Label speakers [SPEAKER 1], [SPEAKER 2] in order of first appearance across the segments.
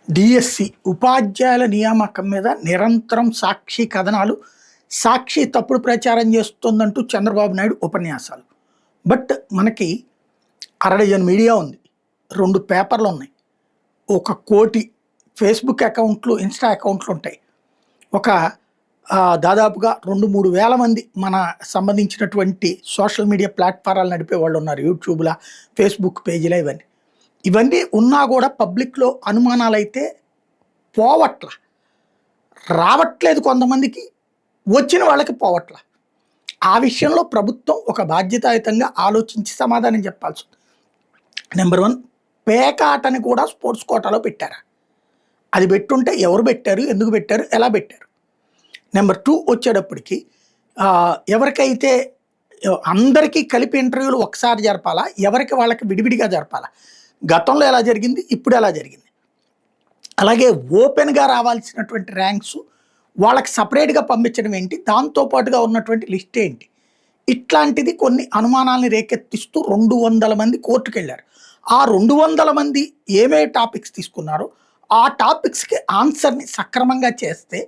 [SPEAKER 1] DSC ఉపాధ్యాయుల నియామకం మీద నిరంతరం సాక్షి కథనాలు, సాక్షి తప్పుడు ప్రచారం చేస్తుందంటూ చంద్రబాబు నాయుడు ఉపన్యాసాలు. బట్ మనకి అరడజన్ మీడియా ఉంది, 2 పేపర్లు ఉన్నాయి, 1 కోటి ఫేస్బుక్ అకౌంట్లు, ఇన్స్టా అకౌంట్లు ఉంటాయి, ఒక దాదాపుగా 2-3 వేల మంది మన సంబంధించినటువంటి సోషల్ మీడియా ప్లాట్ఫారాలు నడిపే వాళ్ళు ఉన్నారు, యూట్యూబ్ల, ఫేస్బుక్ పేజీల. ఇవన్నీ ఉన్నా కూడా పబ్లిక్లో అనుమానాలు అయితే పోవట్ల, రావట్లేదు, కొంతమందికి వచ్చిన వాళ్ళకి పోవట్ల. ఆ విషయంలో ప్రభుత్వం ఒక బాధ్యతాయుతంగా ఆలోచించి సమాధానం చెప్పాల్సి ఉంది. నెంబర్ 1, పేకాటని కూడా స్పోర్ట్స్ కోటాలో పెట్టారా? అది పెట్టుంటే ఎవరు పెట్టారు, ఎందుకు పెట్టారు, ఎలా పెట్టారు? నెంబర్ 2 వచ్చేటప్పటికి ఎవరికైతే అందరికీ కలిపి ఇంటర్వ్యూలు ఒకసారి జరపాలా, ఎవరికి వాళ్ళకి విడివిడిగా జరపాలా? గతంలో ఎలా జరిగింది, ఇప్పుడు ఎలా జరిగింది? అలాగే ఓపెన్గా రావాల్సినటువంటి ర్యాంక్స్ వాళ్ళకి సపరేట్గా పంపించడం ఏంటి, దాంతోపాటుగా ఉన్నటువంటి లిస్ట్ ఏంటి? ఇట్లాంటిది కొన్ని అనుమానాలని రేకెత్తిస్తూ 200 మంది కోర్టుకు వెళ్ళారు. ఆ 200 మంది ఏమే టాపిక్స్ తీసుకున్నారో ఆ టాపిక్స్కి ఆన్సర్ని సక్రమంగా చేస్తే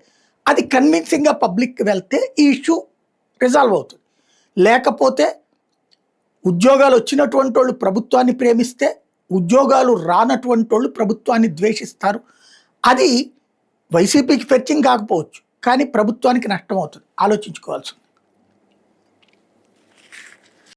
[SPEAKER 1] అది కన్విన్సింగ్గా పబ్లిక్కి వెళ్తే ఈ ఇష్యూ రిజాల్వ్ అవుతుంది. లేకపోతే ఉద్యోగాలు వచ్చినటువంటి వాళ్ళు ప్రభుత్వాన్ని ప్రేమిస్తే, ఉద్యోగాలు రానటువంటి వాళ్ళు ప్రభుత్వాన్ని ద్వేషిస్తారు. అది వైసీపీకి ఫెచ్చింగ్ కాకపోవచ్చు, కానీ ప్రభుత్వానికి నష్టం అవుతుంది. ఆలోచించుకోవాల్సింది.